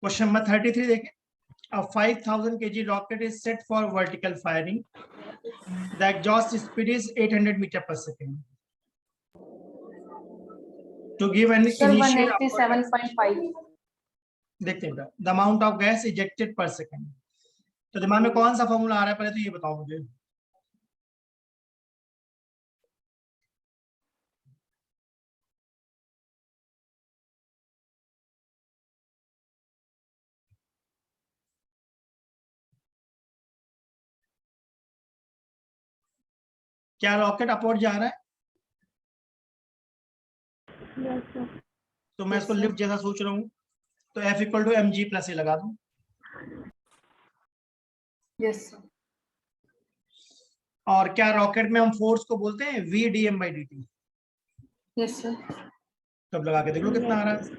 Question number 33 देखें. A 5000 kg rocket is set for vertical firing. The exhaust speed is 800 meter per second. To give an Sir, initial 187.5. देखते हैं the amount of gas ejected per second. तो दिमाग में कौन सा formula आ रहा है पहले तो ये बताओ मुझे. क्या रॉकेट अपवर्ड जा रहा है? Yes, sir. तो मैं इसको लिफ्ट जैसा सोच रहा हूँ, तो F equal to mg plus A लगा दूं. Yes, sir. और क्या रॉकेट में हम फोर्स को बोलते हैं v dm by dt. Yes, sir. तब लगा के देख लो कितना आ रहा है.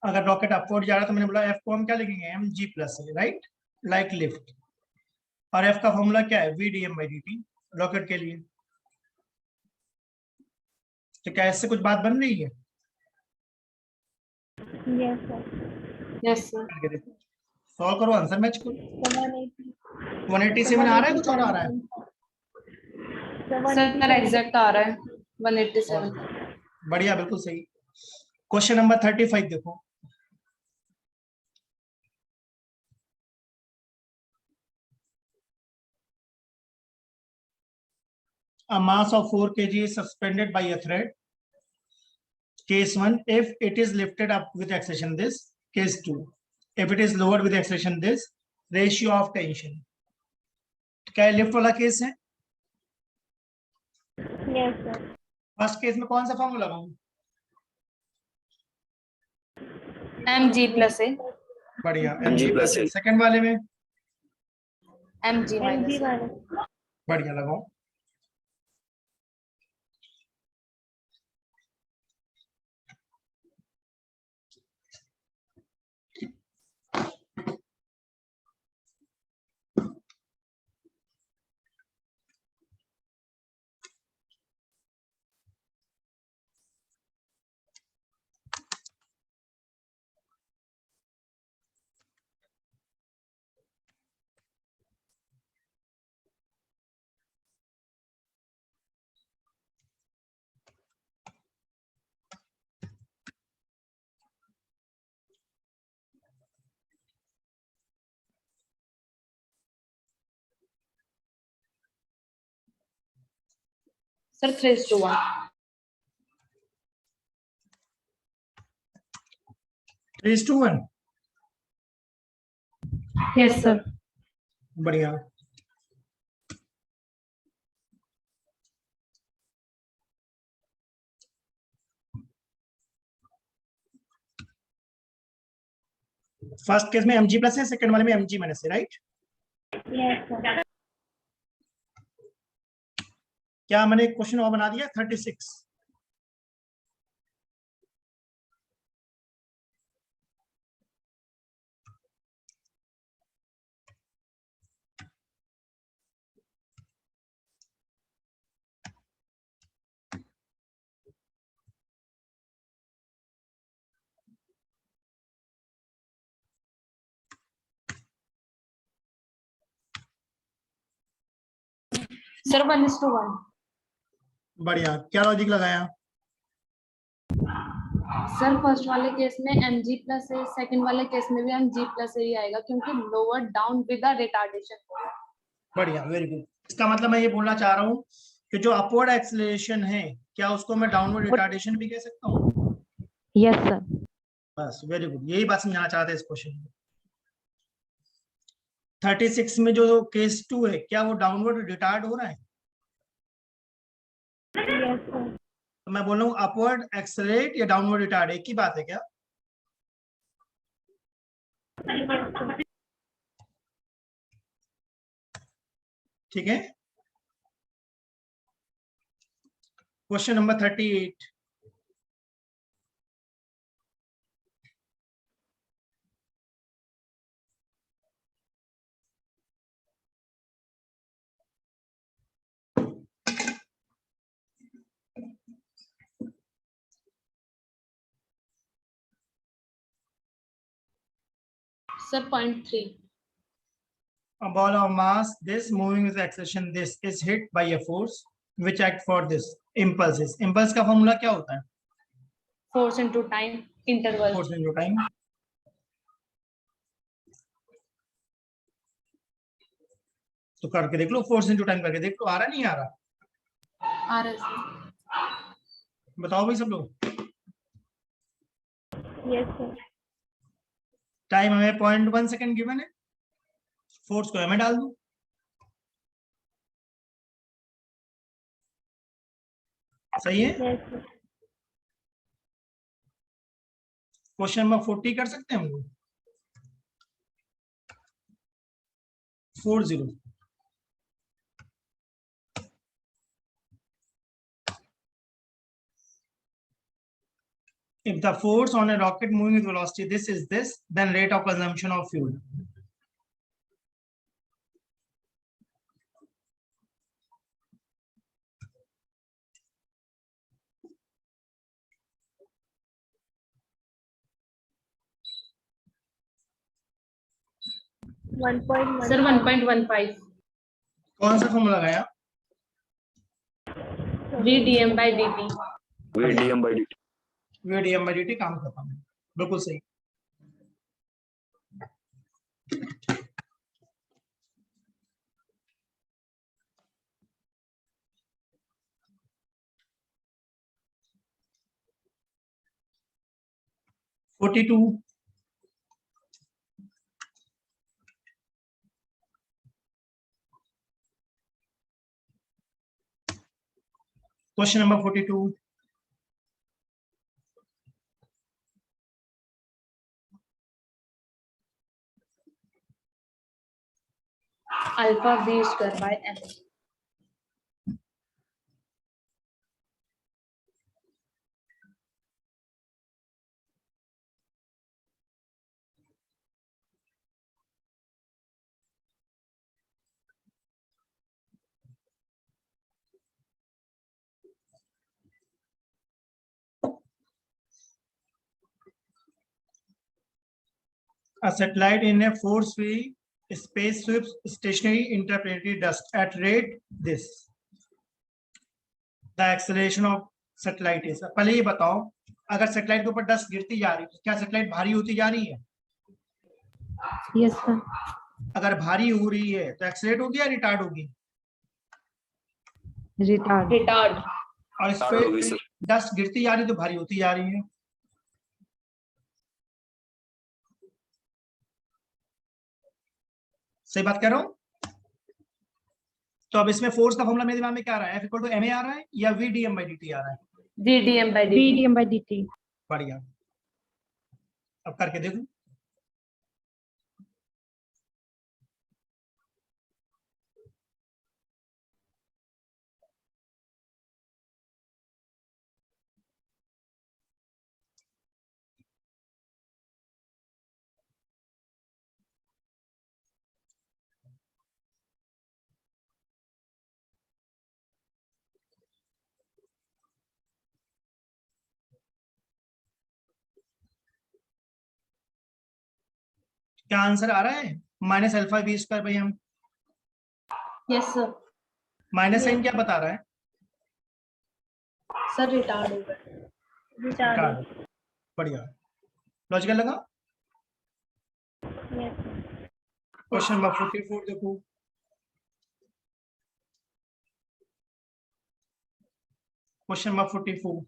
अगर रॉकेट अपवर्ड जा रहा है तो मैंने बोला F को हम क्या लिखेंगे mg प्लस ए, राइट, लाइक लिफ्ट. और F का फॉर्मूला क्या है v dm by dt rocket के लिए. तो क्या इससे कुछ बात बन रही है? Yes, sir. Yes, sir. Solve करो, आंसर मैच करो. 180. 187 आ रहा है, कुछ और आ रहा है? Sir, exact आ रहा है 187. बढ़िया, बिल्कुल सही. क्वेश्चन नंबर 35 देखो. A mass of 4 kg is suspended by a thread. Case 1, if it is lifted up with acceleration this. Case 2, if it is lowered with acceleration this. Ratio of tension. क्या lift वाला case है? Yes, sir. First case में कौन सा formula लगाऊं? mg plus a. बढ़िया, mg plus ए. Second वाले में mg minus MG a. minus. बढ़िया लगाओ. Sir, 3:1. 3:1. Yes, sir. बढ़िया. फर्स्ट केस में mg प्लस है, सेकंड वाले में mg माइनस है, राइट. Yes, sir. क्या मैंने एक क्वेश्चन और बना दिया 36. Sir, 1:1. बढ़िया. क्या लॉजिक लगाया? सर, फर्स्ट वाले केस में mg प्लस ए, सेकंड वाले केस में भी mg प्लस ए ही आएगा क्योंकि लोअर डाउन विद रिटार्डेशन. बढ़िया, वेरी गुड. इसका मतलब मैं ये बोलना चाह रहा हूँ कि जो अपवर्ड एक्सेलरेशन है, क्या उसको मैं डाउनवर्ड रिटार्डेशन भी कह सकता हूँ? Yes, sir. बस, वेरी गुड. यही बात समझाना चाहते हैं इस क्वेश्चन में. 36 में जो केस 2 है, क्या वो डाउनवर्ड रिटार्ड हो रहा है? Yes, sir. तो मैं बोल रहा हूँ अपवर्ड एक्सेलरेट या डाउनवर्ड रिटार्ड, एक ही बात है क्या? Yes, sir. ठीक है। Question number 38। Sir 0.3. A ball of mass this moving with acceleration this is hit by a force which act for this impulses. Impulse का फॉर्मूला क्या होता है? Force into time interval. Force into time. तो करके देख लो, force into time करके देख लो, आ रहा नहीं आ रहा? आ रहा है सर. बताओ भाई सब लोग। Yes, sir. टाइम हमें 0.1 सेकेंड गिवन है, फोर्स को हमें डाल दो। सही है। Yes, sir. क्वेश्चन नंबर 40 कर सकते हैं हम लोग? 40। If the force on a rocket moving with velocity this is this, then rate of consumption of fuel. Sir 1.15. कौन सा फॉर्मूला लगाया? VdM/dt. VdM/dt. VdM/dt काम करता है, बिल्कुल सही। Forty two. Question number 42। Alpha V²/m. A satellite in a force-free space sweeps stationary interplanetary dust at rate this. The acceleration of satellite is. पहले ये बताओ, अगर सैटेलाइट के ऊपर डस्ट गिरती जा रही है, क्या सैटेलाइट भारी होती जा रही है? Yes, sir. अगर भारी हो रही है तो एक्सेलरेट होगी या रिटार्ड होगी? Retard. और इस Retard होगी, पे सर। डस्ट गिरती जा रही है तो भारी होती जा रही है। सही बात कह रहा हूं? तो अब इसमें फोर्स का फॉर्मूला मेरे दिमाग में क्या आ रहा है? F = ma आ रहा है या VdM/dt आ रहा है? VdM/dt. VdM/dt. बढ़िया। अब करके देखो। क्या आंसर आ रहा है? -α v²/m। Yes sir. Minus sign क्या बता रहा है? सर रिटार्ड होगा. रिटार्ड। बढ़िया, लॉजिकल लगा। Yes, sir. क्वेश्चन नंबर 44 देखो। Question number 44।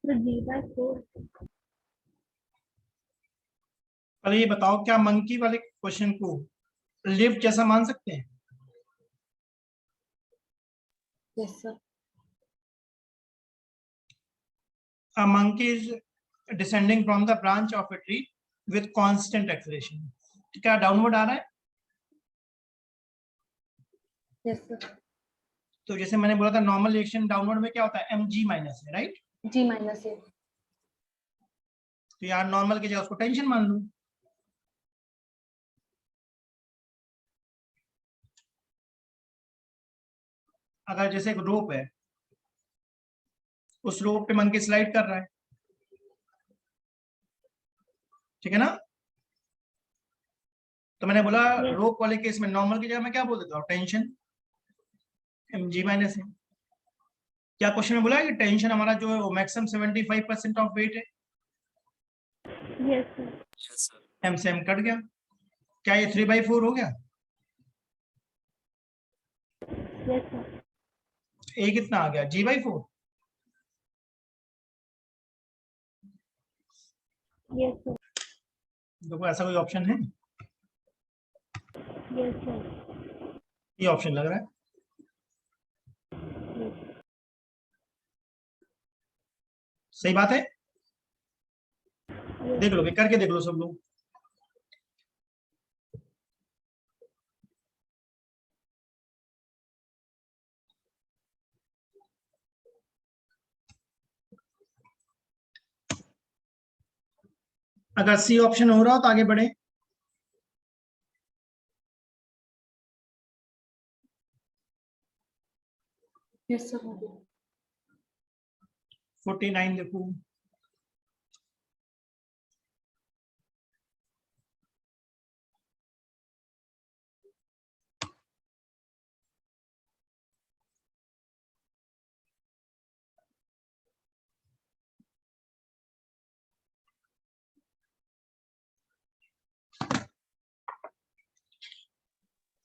तो G/4 पहले ये बताओ, क्या मंकी वाले क्वेश्चन को लिफ्ट जैसा मान सकते हैं? Yes sir. A monkey is descending from the branch of a tree with constant acceleration. क्या डाउनवर्ड आ रहा है? Yes sir. तो जैसे मैंने बोला था, नॉर्मल रिएक्शन डाउनवर्ड में क्या होता है? mg माइनस है, राइट? G-A। तो यार नॉर्मल की जगह उसको टेंशन मान लूं। अगर जैसे एक रोप है, उस रोप पे मंकी स्लाइड कर रहा है, ठीक है ना? तो मैंने बोला Yes. रोप वाले केस में नॉर्मल की जगह मैं क्या बोल देता हूँ? टेंशन mg माइनस है। क्या क्वेश्चन में बोला है कि टेंशन हमारा जो है वो मैक्सिमम 75% ऑफ वेट है? Yes sir. एम से एम कट गया। क्या ये 3/4 हो गया? Yes sir. ए कितना आ गया? g/4। Yes sir. देखो ऐसा कोई ऑप्शन है? Yes sir. ये ऑप्शन लग रहा है। Yes. सही बात है? Yes. देख लो, करके देख लो सब लोग। अगर सी ऑप्शन हो रहा हो तो आगे बढ़े। Yes sir. 49 देखो।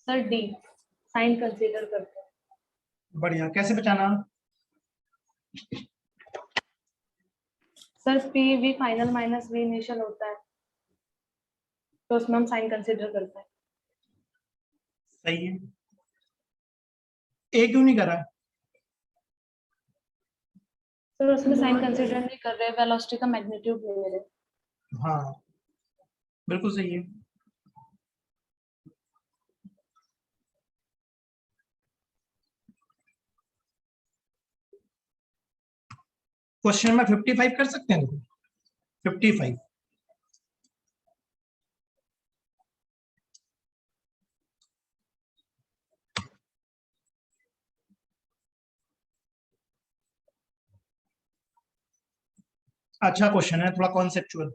सर डी, साइन कंसीडर करते हैं। बढ़िया, कैसे बचाना? Sir P V final minus V initial होता है, तो उसमें हम साइन कंसीडर करते हैं। सही है। ए क्यों नहीं करा? सर उसमें साइन कंसीडर नहीं कर रहे, वेलोसिटी का मैग्नीट्यूड ले रहे। हाँ बिल्कुल सही है। क्वेश्चन में 55 कर सकते हैं? 55। अच्छा क्वेश्चन है, थोड़ा कॉन्सेप्चुअल।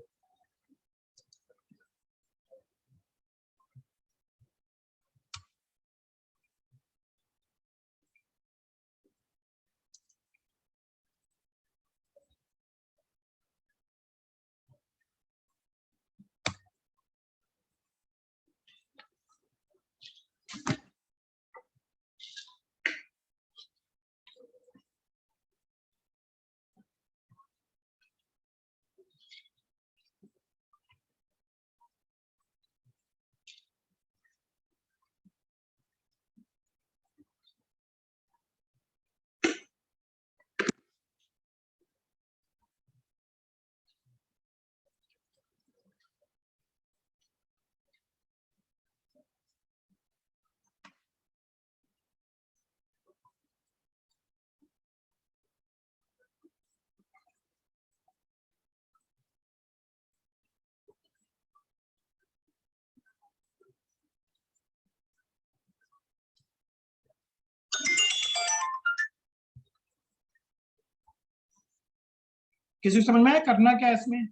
किसी को समझ में आया करना क्या है इसमें?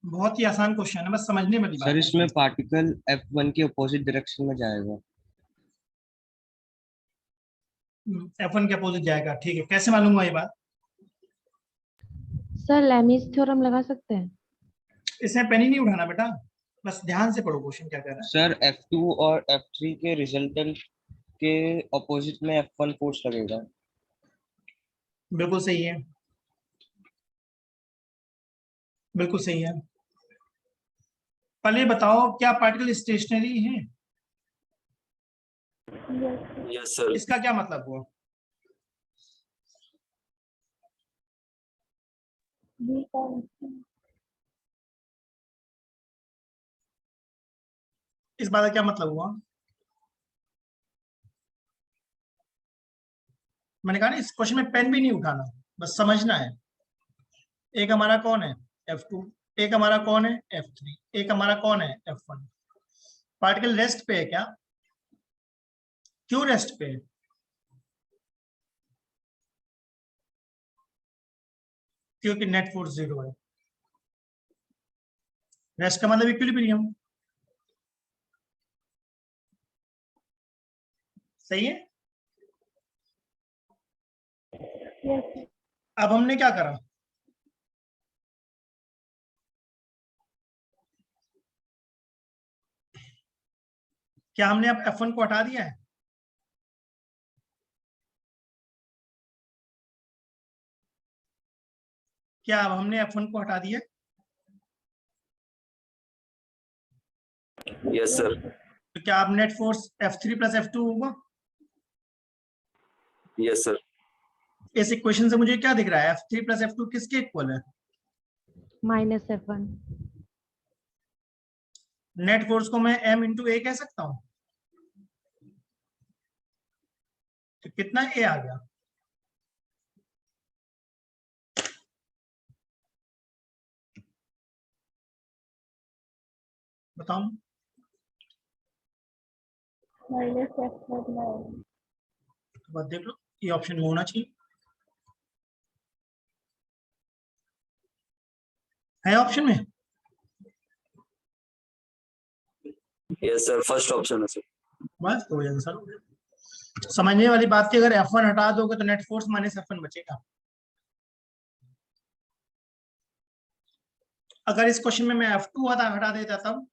बहुत ही आसान क्वेश्चन है, बस समझने वाली बात सर है। इसमें पार्टिकल F1 के अपोजिट डायरेक्शन में जाएगा। F1 के अपोजिट जाएगा, ठीक है। कैसे मालूम हुआ ये बात? सर लेमीज थ्योरम लगा सकते हैं। इसमें पेन ही नहीं उठाना बेटा, बस ध्यान से पढ़ो क्वेश्चन क्या कह रहा है। सर F2 और F3 के रिजल्टेंट के ऑपोजिट में F1 फोर्स लगेगा। बिल्कुल सही है, बिल्कुल सही है। पहले बताओ क्या पार्टिकल स्टेशनरी है? Yes, sir. Yes, sir. इसका क्या मतलब हुआ? B constant. इस बात का क्या मतलब हुआ? मैंने कहा ना इस क्वेश्चन में पेन भी नहीं उठाना, बस समझना है। एक हमारा कौन है? F2। एक हमारा कौन है? F3। एक हमारा कौन है? F1। पार्टिकल रेस्ट पे है क्या? क्यों रेस्ट पे है? क्योंकि नेट फोर्स 0 है। रेस्ट का मतलब इक्विलिब्रियम। सही है। Yes, sir. अब हमने क्या करा? क्या हमने अब F1 को हटा दिया है? क्या अब हमने F1 को हटा दिया है? Yes, sir. तो क्या अब net force F3 plus F2 होगा? Yes, sir. इस इक्वेशन से मुझे क्या दिख रहा है? F3 प्लस F2 किसके इक्वल है? -F1। नेट फोर्स को मैं M इंटू ए कह सकता हूं। तो कितना ए आ गया? बताओ। Minus F1. तो बात देख लो, ये ऑप्शन में होना चाहिए। है ऑप्शन में? Yes, sir. First option है sir. बस तो आंसर हो गया। समझने वाली बात थी, अगर F1 हटा दोगे तो नेट फोर्स माइनस F1 बचेगा। अगर इस क्वेश्चन में मैं F2 हटा देता तब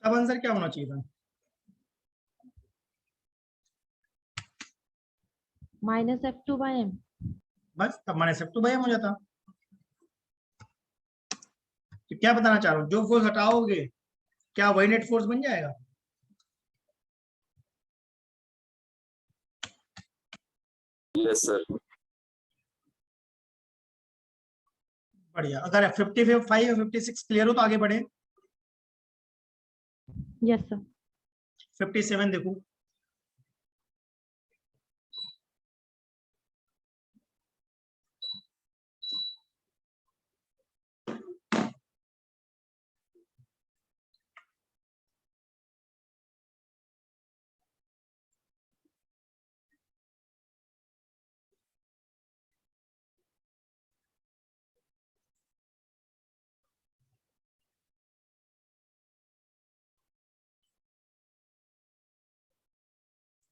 अब आंसर क्या होना चाहिए था? -F2/m। बस तब माइनस F2 बाई हो जाता। तो क्या बताना चाह रहा हूँ, जो फोर्स हटाओगे क्या वही नेट फोर्स बन जाएगा? Yes, sir. बढ़िया। अगर 55 या 56 क्लियर हो तो आगे बढ़े। Yes sir. 57 देखो।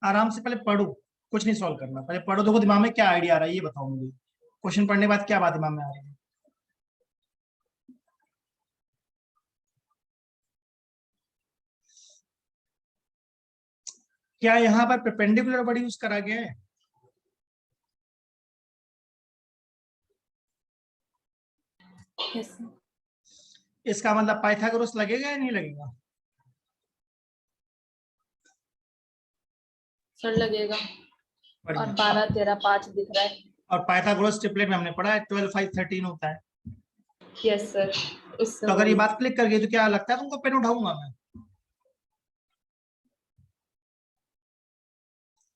आराम से पहले पढ़ो, कुछ नहीं सॉल्व करना, पहले पढ़ो। देखो दिमाग में क्या आइडिया आ रहा है ये बताओ मुझे। क्वेश्चन पढ़ने के बाद क्या बात दिमाग में आ रही है? क्या यहाँ पर परपेंडिकुलर वर्ड यूज करा गया है? Yes sir. इसका मतलब पाइथागोरस लगेगा या नहीं लगेगा? सर लगेगा। और बढ़िया। 12 13 5 दिख रहा है। और पाइथागोरस ट्रिपलेट में हमने पढ़ा है 12 5 13 होता है। Yes sir. उससे तो अगर ये वही। बात क्लिक कर गई तो क्या लगता है तुमको पेन उठाऊंगा मैं?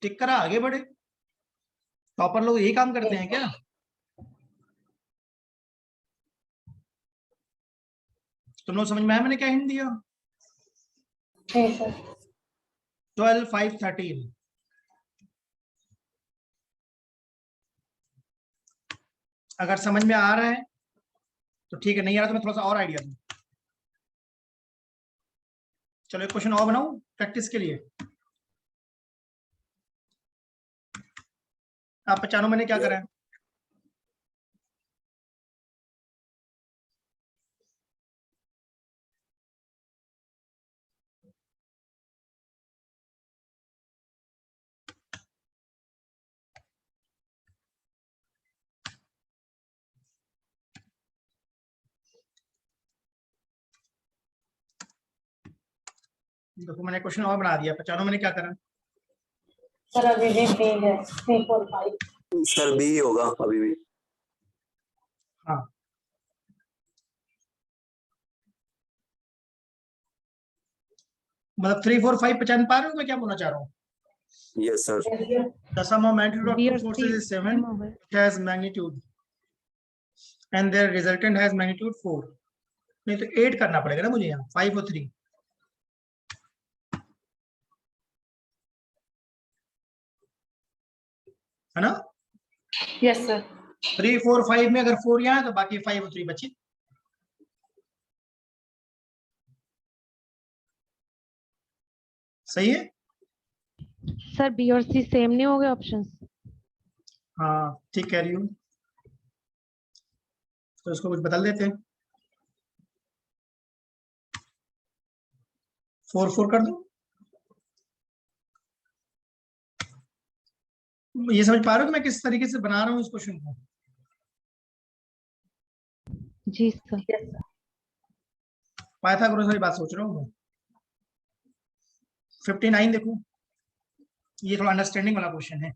टिक करा आगे बढ़े। टॉपर लोग यही काम करते हैं क्या? तुम लोग समझ में आया मैंने क्या हिंट दिया? है सर। 12 5 13। अगर समझ में आ रहा है तो ठीक है, नहीं आ रहा तो मैं थोड़ा सा और आइडिया दूं। चलो एक क्वेश्चन और बनाऊं प्रैक्टिस के लिए। आप पहचानो मैंने क्या करा है। देखो मैंने क्वेश्चन और बना दिया, पहचानो मैंने क्या करा। सर अभी भी बी है 3 4 5 सर बी ही होगा अभी भी। हाँ मतलब 3 4 5 पहचान पा रहे हो मैं क्या बोलना चाह रहा हूँ। Yes sir. The sum of magnitude of B two और forces C is 7. हो गए। It has magnitude and their resultant has magnitude 4. नहीं तो 8 करना पड़ेगा ना मुझे यहाँ 5 और 3 है ना। Yes sir. 3 4 5 में अगर 4 यहाँ है तो बाकी 5 और 3 बचे। सही है। सर बी और सी सेम नहीं हो गए ऑप्शंस? हाँ ठीक कह रही हूँ, तो इसको कुछ बदल देते हैं। 4 4 कर दो। ये समझ पा रहे हो कि मैं किस तरीके से बना रहा हूँ इस क्वेश्चन को। जी सर। पाइथागोरस वाली बात सोच रहा हूँ मैं। 59 देखो, ये थोड़ा अंडरस्टैंडिंग वाला क्वेश्चन है।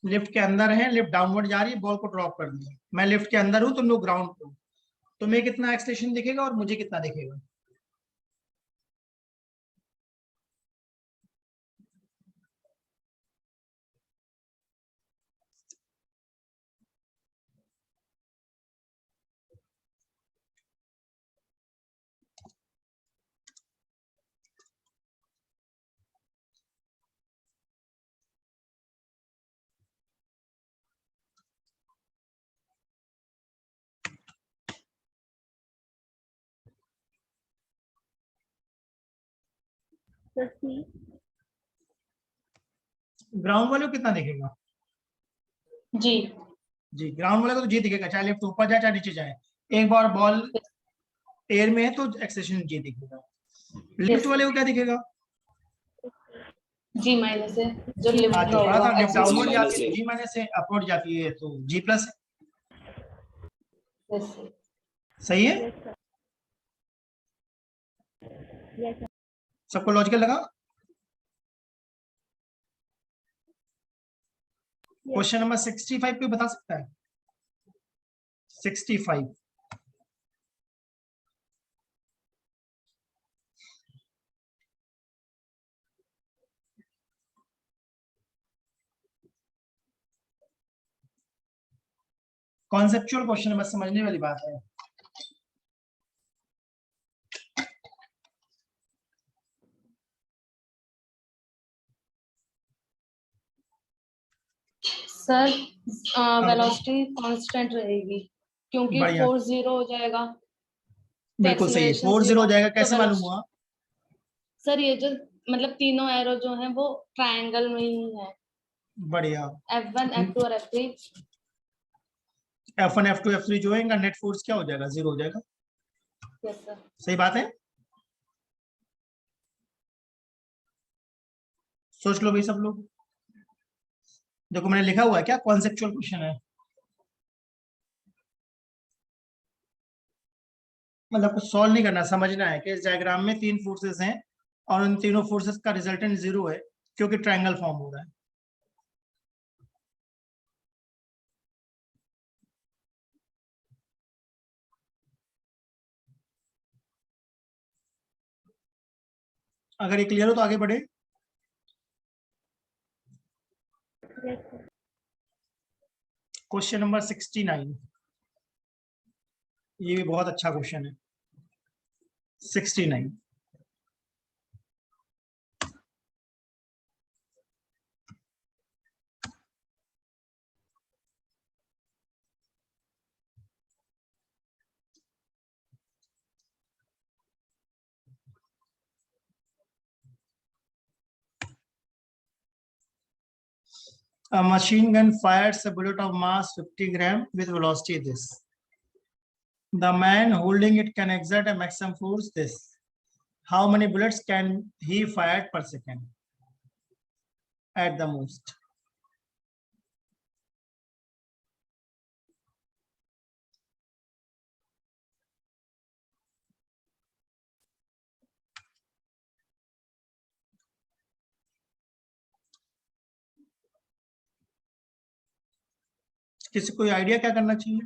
लिफ्ट के अंदर है, लिफ्ट डाउनवर्ड जा रही है, बॉल को ड्रॉप कर दिया। मैं लिफ्ट के अंदर हूं, तुम लोग ग्राउंड पे हो, तुम्हें कितना एक्सलेशन दिखेगा और मुझे कितना दिखेगा। सर सी ग्राउंड वाले को कितना दिखेगा। जी। जी ग्राउंड वाले को तो जी दिखेगा, चाहे लिफ्ट ऊपर जाए चाहे नीचे जाए। एक बार बॉल एयर में है तो एक्सेलेरेशन जी दिखेगा। लिफ्ट वाले को क्या दिखेगा। जी माइनस है जो लिफ्ट आज में जो पढ़ा होगा था, लिफ्ट डाउनवर्ड G- जाती है है। जी माइनस है, अपवर्ड जाती है तो जी प्लस है। Yes, sir. सही है। यस सर यस सर सबको लॉजिकल लगा। क्वेश्चन नंबर 65 पे बता सकता है। 65 कॉन्सेप्चुअल क्वेश्चन है, बस समझने वाली बात है। सर वेलोसिटी कांस्टेंट रहेगी क्योंकि बढ़िया। 4 0 हो जाएगा। बिल्कुल सही है। Acceleration 4 0 zero, हो जाएगा, तो कैसे मालूम velocity- हुआ। सर ये जो मतलब तीनों एरो जो हैं वो ट्रायंगल में ही है। बढ़िया। F1 F2 और F3। F1 F2 F3 जो है इनका नेट फोर्स क्या हो जाएगा, 0 हो जाएगा। Yes sir. सही बात है। सोच लो भाई सब लोग। देखो मैंने लिखा हुआ है क्या, कॉन्सेप्चुअल क्वेश्चन है। मतलब कुछ सॉल्व नहीं करना, समझना है कि इस डायग्राम में 3 फोर्सेस हैं और उन तीनों फोर्सेस का रिजल्टेंट 0 है क्योंकि ट्रायंगल फॉर्म हो रहा है। अगर ये क्लियर हो तो आगे बढ़े। यस सर क्वेश्चन नंबर 69, ये भी बहुत अच्छा क्वेश्चन है। 69 A machine gun fires a bullet of mass 50 gram with velocity this. The man holding it can exert a maximum force this. How many bullets can he fire per second at the most? किसी कोई idea क्या करना चाहिए?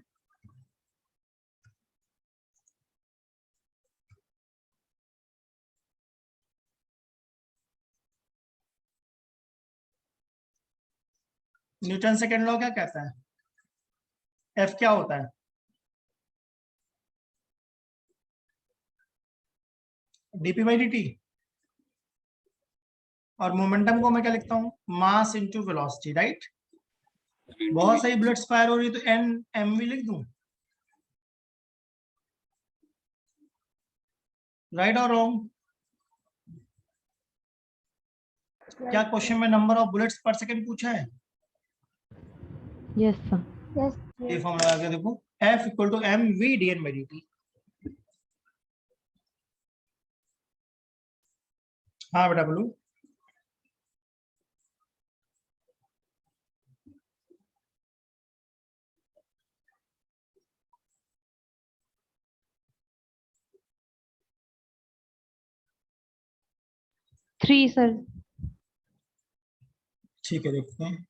Newton second law क्या कहता है? F क्या होता है? DP by D T. और मोमेंटम को मैं क्या लिखता हूँ? Mass into velocity, right? बहुत सारी बुलेट्स फायर हो रही है तो एन एम वी लिख दूं, राइट और रॉन्ग? क्या क्वेश्चन में नंबर ऑफ बुलेट्स पर सेकंड पूछा है? Yes sir. Yes. ये फॉर्मूला आगे देखो, F equal to M V D N by D T. हाँ बेटा बोलो। Three sir. ठीक है, देखते हैं।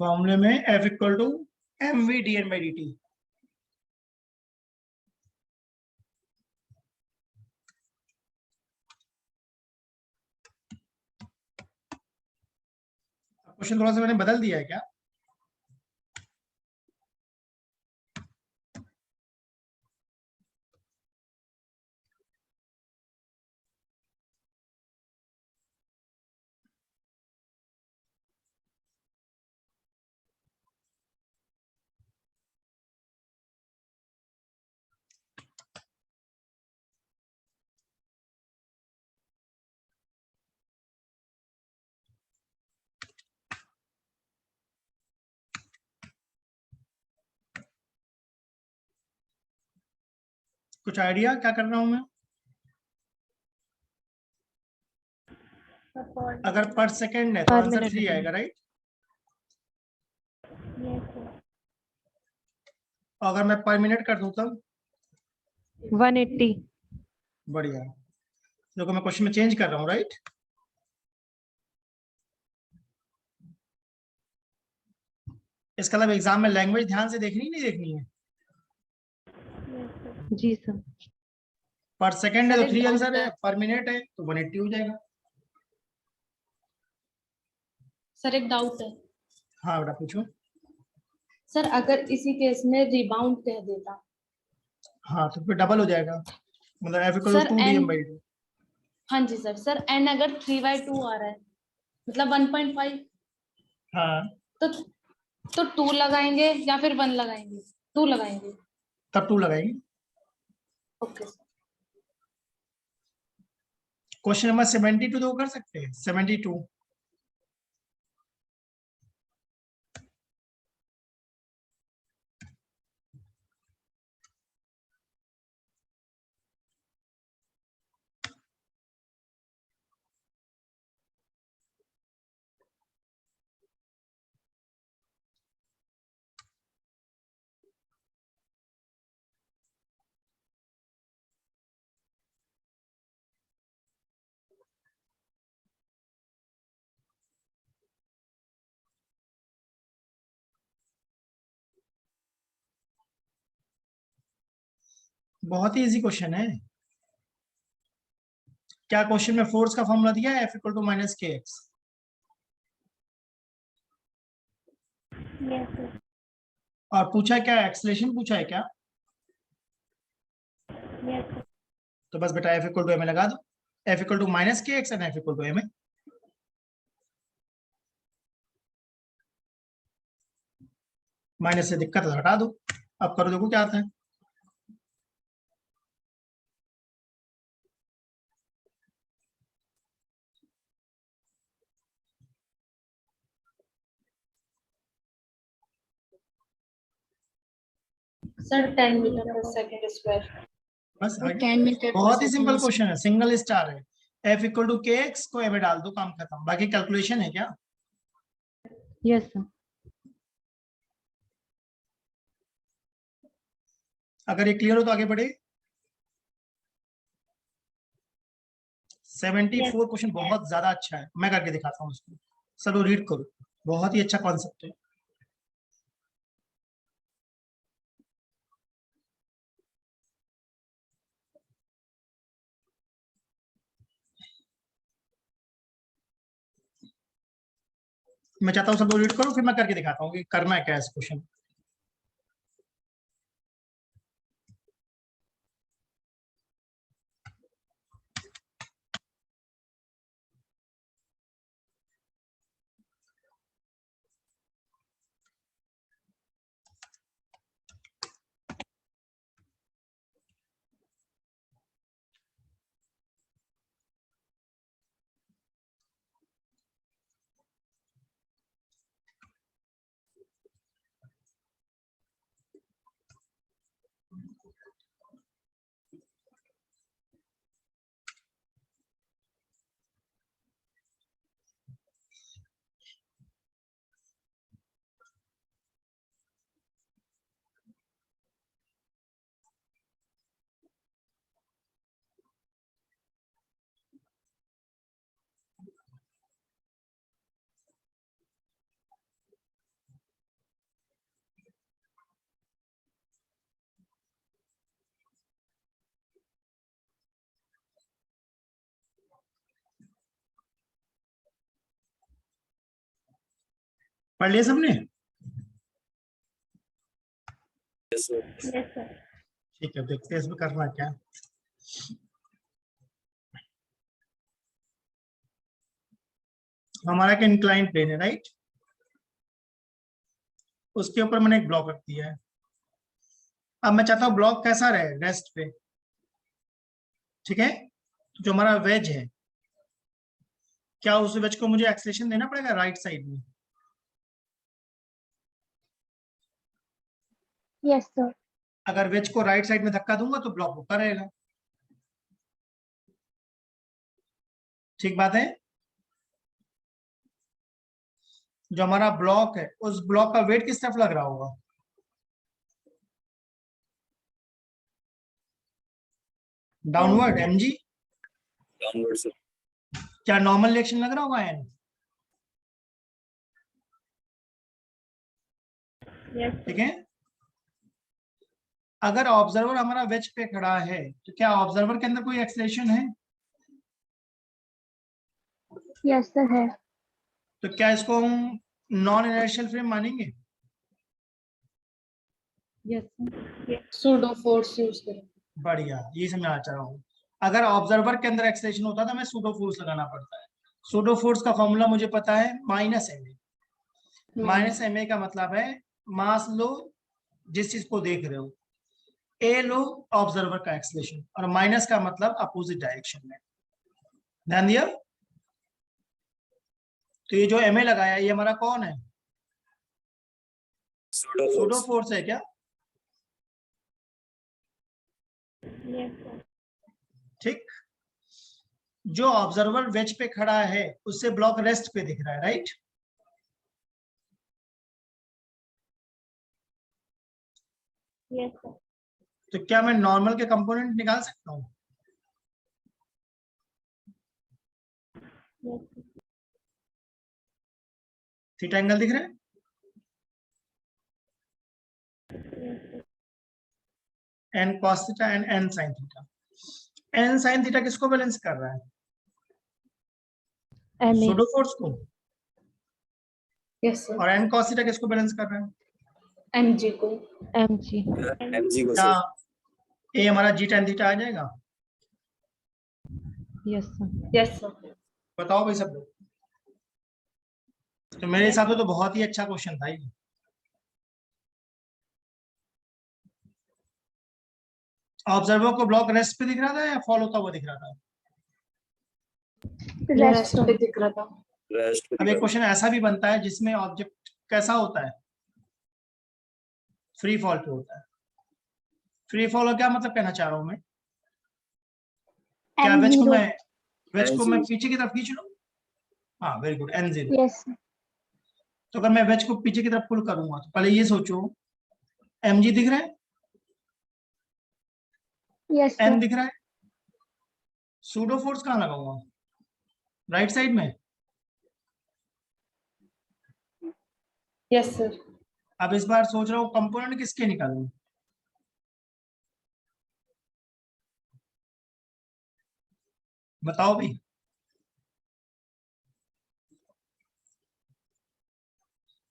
फॉर्मूले में F equal to M V D N by D T. Question थोड़ा सा मैंने बदल दिया है क्या? कुछ आइडिया क्या कर रहा हूं मैं? Support. अगर पर सेकंड है तो Per आंसर minute 3 है। आएगा, राइट? Yes, sir. अगर मैं पर मिनट कर दूं तब? 180। बढ़िया। देखो मैं क्वेश्चन में चेंज कर रहा हूँ, राइट? इसका मतलब एग्जाम में लैंग्वेज ध्यान से देखनी नहीं देखनी है? Yes, sir. जी सर। पर सेकंड है सर, तो एक 3 doubt आंसर है, है। पर मिनट है तो 180 हो जाएगा। सर एक डाउट है। हाँ बेटा पूछो। सर अगर इसी केस में रिबाउंड कह देता। हाँ तो फिर डबल हो जाएगा, मतलब F equal sir to 2 n, DM by 2। हाँ जी सर। सर n अगर 3/2 आ रहा है मतलब 1.5, हाँ तो 2 लगाएंगे या फिर 1 लगाएंगे? 2 लगाएंगे। तब 2 लगाएंगे। Okay sir. क्वेश्चन नंबर 72 तो कर सकते हैं, 72। बहुत ही इजी क्वेश्चन है। क्या क्वेश्चन में फोर्स का फॉर्मूला दिया है? F equal to minus K x. Yes, sir. और पूछा क्या? एक्सलेशन पूछा है क्या? Yes, sir. तो बस बेटा F इक्वल टू एम लगा दो। F equal to minus K X and F equal to M. Minus से दिक्कत है, हटा दो। अब करो, देखो क्या आता है। सर 10 मीटर पर सेकंड स्क्वायर। बस आगे। 10 मीटर बहुत ही सिंपल क्वेश्चन है, सिंगल स्टार है, F इक्वल टू के एक्स को ए में डाल दो, काम खत्म। बाकी कैलकुलेशन है क्या? Yes sir. अगर ये क्लियर हो तो आगे बढ़े। 74 क्वेश्चन बहुत ज्यादा अच्छा है, मैं करके दिखाता हूँ उसको, चलो रीड करो, बहुत ही अच्छा कॉन्सेप्ट है। मैं चाहता हूँ सब लोग रीड करो, फिर मैं करके दिखाता हूँ कि करना है क्या इस क्वेश्चन। पढ़ लिया सबने? Yes sir. Yes, sir. ठीक है, देखते हैं इसमें करना क्या है। हमारा एक इंक्लाइन प्लेन है, राइट, उसके ऊपर मैंने एक ब्लॉक रख दिया है। अब मैं चाहता हूँ ब्लॉक कैसा रहे, रेस्ट पे, ठीक है। जो हमारा वेज है, क्या उस वेज को मुझे एक्सेलेरेशन देना पड़ेगा राइट साइड में? Yes, sir. अगर वेज को राइट साइड में धक्का दूंगा तो ब्लॉक ऊपर रहेगा, ठीक बात है। जो हमारा ब्लॉक है, उस ब्लॉक का वेट किस तरफ लग रहा होगा? Downward, mg। Downward sir. क्या नॉर्मल रिएक्शन लग रहा होगा n? Yes, ठीक है। अगर ऑब्जर्वर हमारा वेज पे खड़ा है तो क्या ऑब्जर्वर के अंदर कोई एक्सेलरेशन है? yes, sir. है. तो क्या इसको हम नॉन इनर्शियल फ्रेम मानेंगे? Yes sir. Pseudo force use करें। बढ़िया, ये समझाना चाह रहा हूँ। अगर ऑब्जर्वर के अंदर एक्सेलरेशन होता तो हमें सूडो फोर्स लगाना पड़ता है। सूडो फोर्स का फॉर्मूला मुझे पता है, minus M A. Minus M A का मतलब है मास लो जिस चीज को देख रहे हो, ए लो ऑब्जर्वर का एक्सेलरेशन, और माइनस का मतलब अपोजिट डायरेक्शन में। ध्यान दिया? तो ये जो एम ए लगाया ये हमारा कौन है? Pseudo pseudo force. फोर्स है क्या? Yes, sir. ठीक। जो ऑब्जर्वर वेज पे खड़ा है उससे ब्लॉक रेस्ट पे दिख रहा है, राइट। Yes, sir. तो क्या मैं नॉर्मल के कंपोनेंट निकाल सकता हूँ? Yes, sir. थीटा एंगल दिख रहा है? Yes, sir. N cos theta and N sin theta. N sin theta किसको बैलेंस कर रहा है? M A. सूडो फोर्स को। Yes sir. और एन कॉस थीटा किसको बैलेंस कर रहा है? एमजी को। M G. एमजी को क्या सर। ए हमारा जी tan थीटा आ जाएगा? Yes sir. Yes sir. बताओ भाई सब लोग। तो मेरे हिसाब से तो बहुत ही अच्छा क्वेश्चन था ये। ऑब्जर्वर को ब्लॉक रेस्ट पे दिख रहा था या फॉल होता हुआ दिख रहा था? रेस्ट पे दिख रहा था। रेस्ट अब एक क्वेश्चन ऐसा भी बनता है जिसमें ऑब्जेक्ट कैसा होता है, फ्री फॉल पे होता है, फ्री फॉल क्या मतलब कहना चाह रहा हूं मैं? क्या वेज को मैं पीछे की तरफ खींच लूं? हाँ, वेरी गुड, n0। Yes. तो अगर मैं वेज को पीछे की तरफ पुल करूंगा तो पहले ये सोचो, mg दिख रहा है, Yes, sir. n दिख रहा है, सूडो फोर्स कहाँ लगाऊंगा? राइट साइड में। Yes sir. अब इस बार सोच रहा हूँ कंपोनेंट किसके निकालूं? बताओ भाई।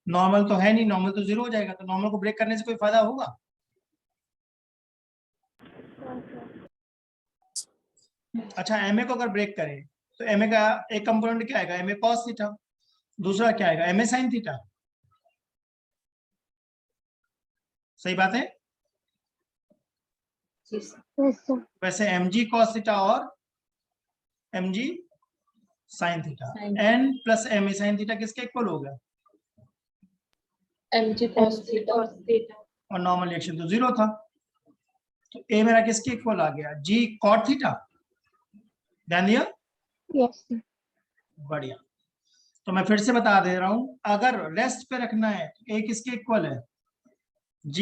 नॉर्मल तो है नहीं, नॉर्मल तो 0 हो जाएगा, तो नॉर्मल को ब्रेक करने से कोई फायदा होगा? अच्छा, एमए को अगर ब्रेक करें तो एमए का एक कंपोनेंट क्या आएगा? MA cos theta. दूसरा क्या आएगा? MA sine theta. सही बात है? जी सर। Yes, sir. वैसे mg cos थीटा और mg sin theta, Sin. n plus ma sin theta किसके इक्वल होगा? mg cos theta. और नॉर्मल रिएक्शन तो 0 था, तो a मेरा किसके इक्वल आ गया? g cot theta. ध्यान दिया? Yes, sir. बढ़िया। तो मैं फिर से बता दे रहा हूं, अगर रेस्ट पे रखना है तो a किसके इक्वल है? g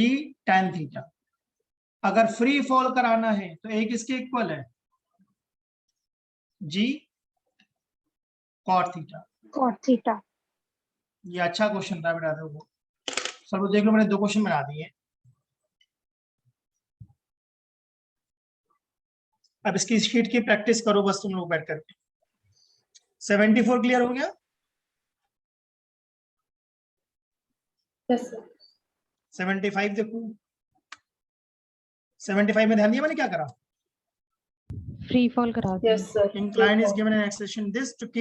tan theta. अगर फ्री फॉल कराना है तो a किसके इक्वल है? g cot theta. Cot theta. ये अच्छा क्वेश्चन था बेटा, देखो सर वो देख लो, मैंने 2 क्वेश्चन बना दिए। अब इसकी शीट की प्रैक्टिस करो बस तुम लोग बैठ करके। 74 क्लियर हो गया? Yes sir. 75 देखो, 75 में ध्यान दिया मैंने क्या करा? फ्री फॉल करा दिया। Yes sir. Incline is given an acceleration this to keep